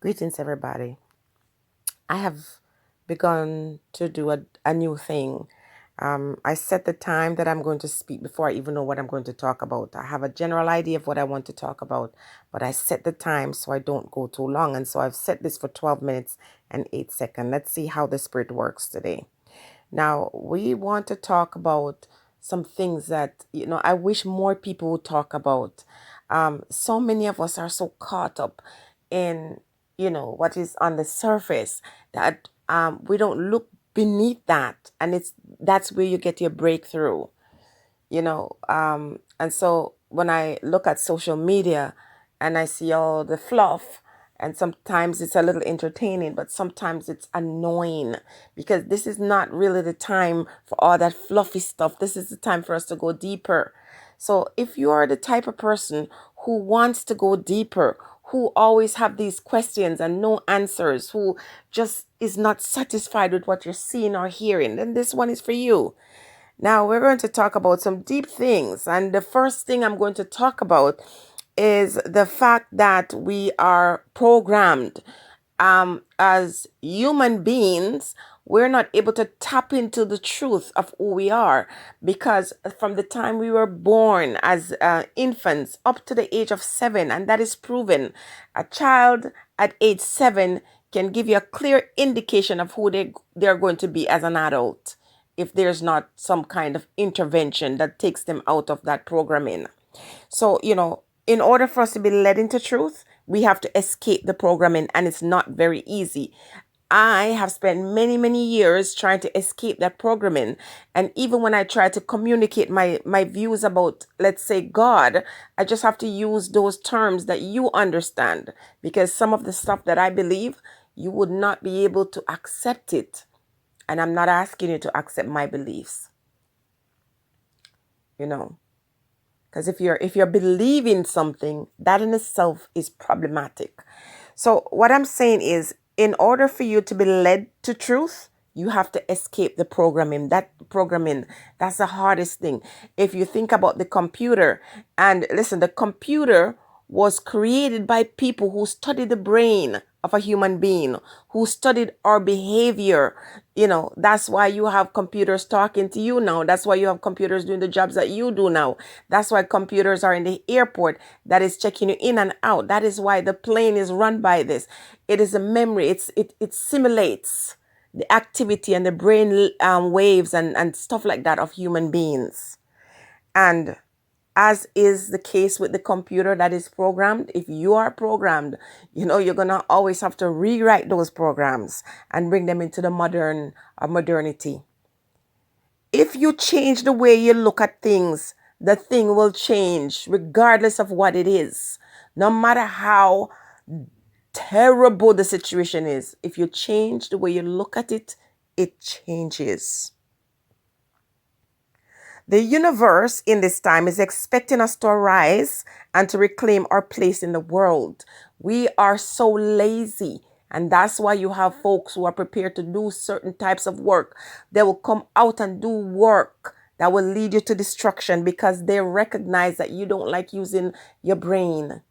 Greetings, everybody. I have begun to do a new thing. I set the time that I'm going to speak before I even know what I'm going to talk about. I have a general idea of what I want to talk about, but I set the time so I don't go too long. And so I've set this for 12 minutes and 8 seconds. Let's see how the Spirit works today. Now, we want to talk about some things that, I wish more people would talk about. So many of us are so caught up in, what is on the surface that we don't look beneath that. And that's where you get your breakthrough, and so when I look at social media and I see all the fluff, and sometimes it's a little entertaining, but sometimes it's annoying because this is not really the time for all that fluffy stuff. This is the time for us to go deeper. So if you are the type of person who wants to go deeper, who always have these questions and no answers, who just is not satisfied with what you're seeing or hearing, then this one is for you. Now, we're going to talk about some deep things. And the first thing I'm going to talk about is the fact that we are programmed as human beings. We're not able to tap into the truth of who we are because from the time we were born as infants up to the age of 7, and that is proven, a child at age 7 can give you a clear indication of who they're going to be as an adult if there's not some kind of intervention that takes them out of that programming. So, in order for us to be led into truth, we have to escape the programming, and it's not very easy. I have spent many, many years trying to escape that programming. And even when I try to communicate my views about, let's say, God, I just have to use those terms that you understand, because some of the stuff that I believe, you would not be able to accept it. And I'm not asking you to accept my beliefs, because if you're believing something, that in itself is problematic. So what I'm saying is, in order for you to be led to truth, you have to escape the programming. That's the hardest thing. If you think about the computer, and listen, the computer was created by people who studied the brain of a human being, who studied our behavior. That's why you have computers talking to you now. That's why you have computers doing the jobs that you do now. That's why computers are in the airport that is checking you in and out. That is why the plane is run by this. It is a memory. It simulates the activity and the brain waves and stuff like that of human beings. And as is the case with the computer that is programmed, if you are programmed, you're going to always have to rewrite those programs and bring them into the modernity. If you change the way you look at things, the thing will change regardless of what it is. No matter how terrible the situation is, if you change the way you look at it, it changes. The universe in this time is expecting us to arise and to reclaim our place in the world. We are so lazy. And that's why you have folks who are prepared to do certain types of work. They will come out and do work that will lead you to destruction because they recognize that you don't like using your brain.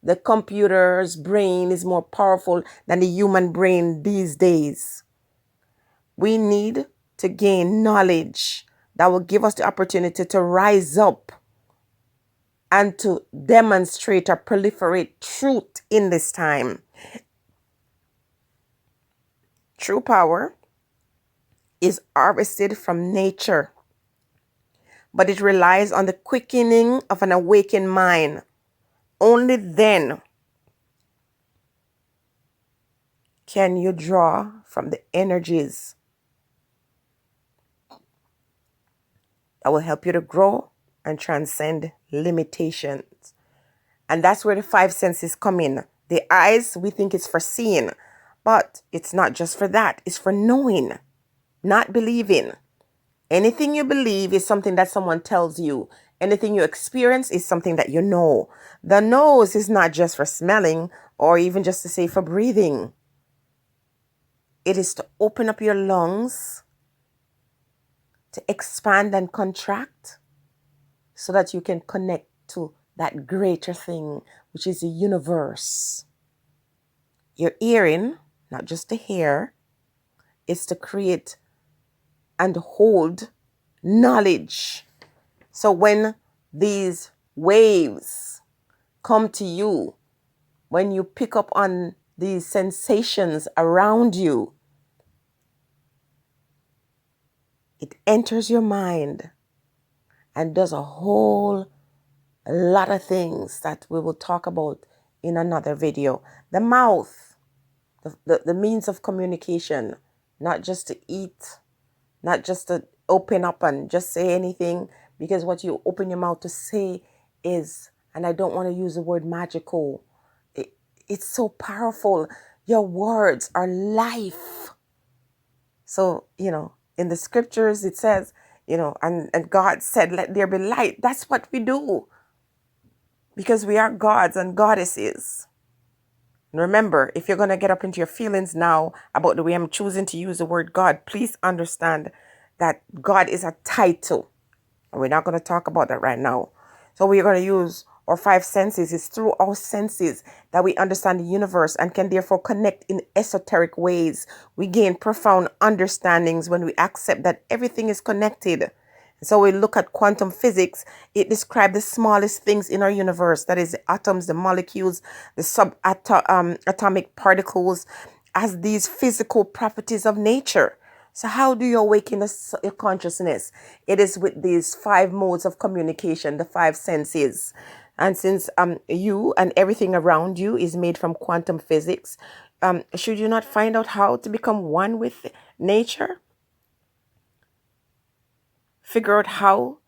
The computer's brain is more powerful than the human brain these days. We need to gain knowledge that will give us the opportunity to rise up and to demonstrate or proliferate truth in this time. True power is harvested from nature, but it relies on the quickening of an awakened mind. Only then can you draw from the energies that will help you to grow and transcend limitations. And that's where the 5 senses come in. The eyes, we think it's for seeing, but it's not just for that. It's for knowing, not believing. Anything you believe is something that someone tells you. Anything you experience is something that you know. The nose is not just for smelling or even just to say for breathing. It is to open up your lungs, to expand and contract so that you can connect to that greater thing, which is the universe. your hearing, not just to hear, is to create and hold knowledge. So when these waves come to you, when you pick up on these sensations around you, it enters your mind and does a whole lot of things that we will talk about in another video. The mouth, the means of communication, not just to eat, not just to open up and just say anything, because what you open your mouth to say is, and I don't want to use the word magical, it's so powerful. Your words are life. So, in the scriptures it says, and God said, let there be light. That's what we do, because we are gods and goddesses. And remember, if you're going to get up into your feelings now about the way I'm choosing to use the word God, please understand that God is a title. And we're not going to talk about that right now. So we're going to use our five senses. It's through our senses that we understand the universe and can therefore connect in esoteric ways. We gain profound understandings when we accept that everything is connected. So we look at quantum physics. It describes the smallest things in our universe. That is the atoms, the molecules, the atomic particles, as these physical properties of nature. So how do you awaken your consciousness? It is with these five modes of communication, the five senses. And since you and everything around you is made from quantum physics, should you not find out how to become one with nature? Figure out how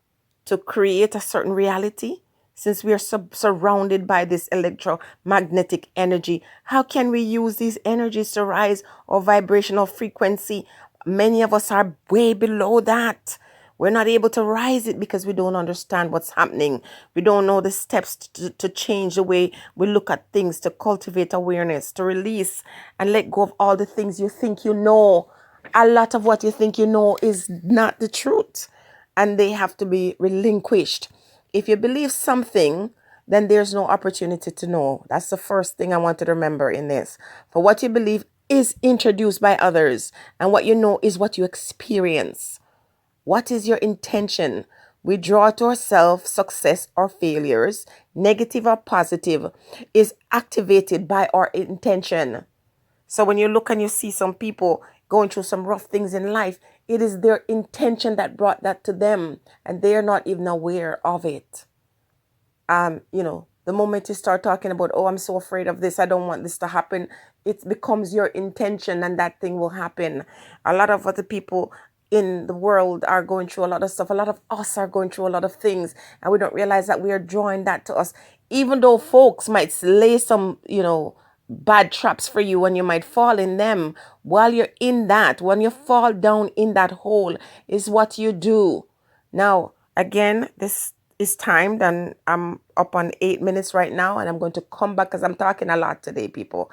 to create a certain reality. Since we are surrounded by this electromagnetic energy, how can we use these energies to rise our vibrational frequency? Many of us are way below that. We're not able to rise it because we don't understand what's happening. We don't know the steps to change the way we look at things, to cultivate awareness, to release and let go of all the things you think you know. A lot of what you think you know is not the truth, and they have to be relinquished. If you believe something, then there's no opportunity to know. That's the first thing I want to remember in this. For what you believe is introduced by others, and what you know is what you experience. What is your intention? We draw to ourselves success or failures, negative or positive, is activated by our intention. So when you look and you see some people going through some rough things in life, it is their intention that brought that to them, and they are not even aware of it. The moment you start talking about, oh, I'm so afraid of this, I don't want this to happen, it becomes your intention and that thing will happen. A lot of other people in the world are going through a lot of stuff. A lot of us are going through a lot of things, and we don't realize that we are drawing that to us. Even though folks might lay some, bad traps for you, and you might fall in them, while you're in that, when you fall down in that hole, is what you do. Now, again, this is timed, and I'm up on 8 minutes right now, and I'm going to come back because I'm talking a lot today, people.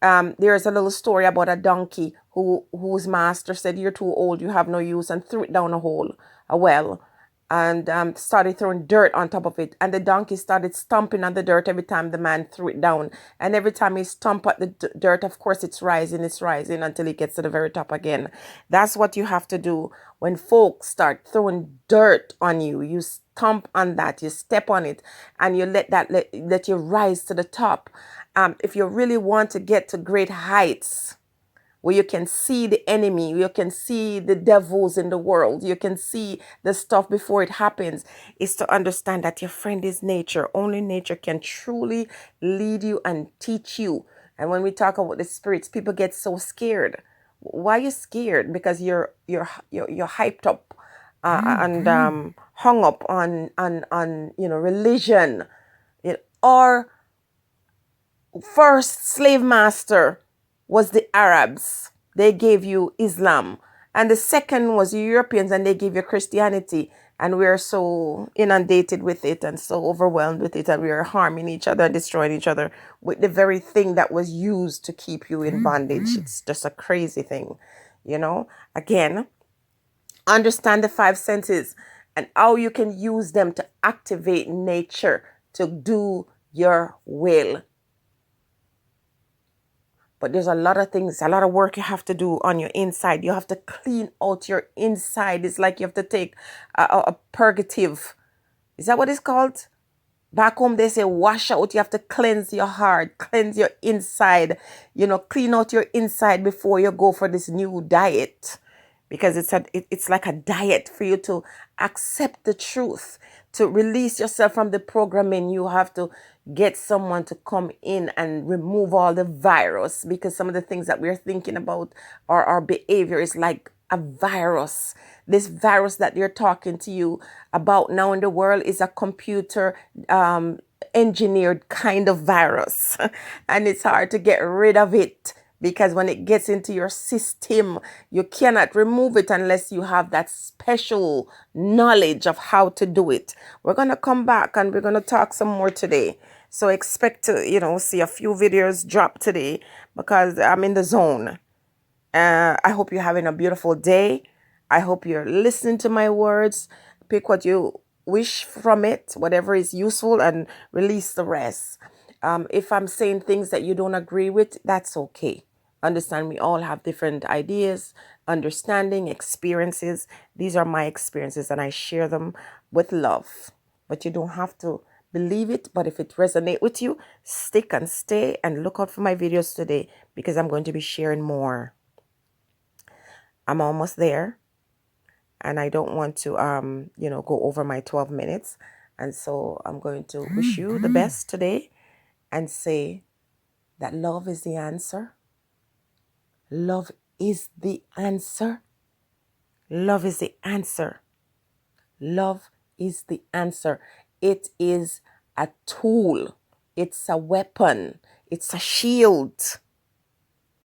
There's a little story about a donkey whose master said, you're too old, you have no use, and threw it down a well, and started throwing dirt on top of it. And the donkey started stomping on the dirt every time the man threw it down. And every time he stomped at the dirt, of course, it's rising until it gets to the very top again. That's what you have to do when folks start throwing dirt on you. You stomp on that, you step on it, and you let you rise to the top. If you really want to get to great heights, where you can see the enemy, you can see the devils in the world, you can see the stuff before it happens, is to understand that your friend is nature. Only nature can truly lead you and teach you. And when we talk about the spirits, people get so scared. Why are you scared? Because you're hyped up and hung up on religion. Or first slave master was the Arabs. They gave you Islam. And the second was the Europeans, and they gave you Christianity. And we are so inundated with it and so overwhelmed with it, and we are harming each other and destroying each other with the very thing that was used to keep you in bondage. It's just a crazy thing, Again, understand the five senses and how you can use them to activate nature to do your will. but there's a lot of things, a lot of work you have to do on your inside. You have to clean out your inside. It's like you have to take a purgative. Is that what it's called? Back home, they say wash out. You have to cleanse your heart, cleanse your inside, clean out your inside before you go for this new diet. Because it's like a diet for you to accept the truth, to release yourself from the programming. You have to get someone to come in and remove all the virus, because some of the things that we're thinking about or our behavior is like a virus. This virus that they're talking to you about now in the world is a computer engineered kind of virus. And it's hard to get rid of it, because when it gets into your system, you cannot remove it unless you have that special knowledge of how to do it. We're going to come back and we're going to talk some more today. So expect to, see a few videos drop today, because I'm in the zone. I hope you're having a beautiful day. I hope you're listening to my words. Pick what you wish from it, whatever is useful, and release the rest. If I'm saying things that you don't agree with, that's okay. Understand, we all have different ideas, understanding, experiences. These are my experiences and I share them with love. But you don't have to believe it. But if it resonates with you, stick and stay and look out for my videos today, because I'm going to be sharing more. I'm almost there, and I don't want to go over my 12 minutes. And so I'm going to wish you the best today and say that love is the answer. Love is the answer. Love is the answer. Love is the answer. It is a tool. It's a weapon. It's a shield.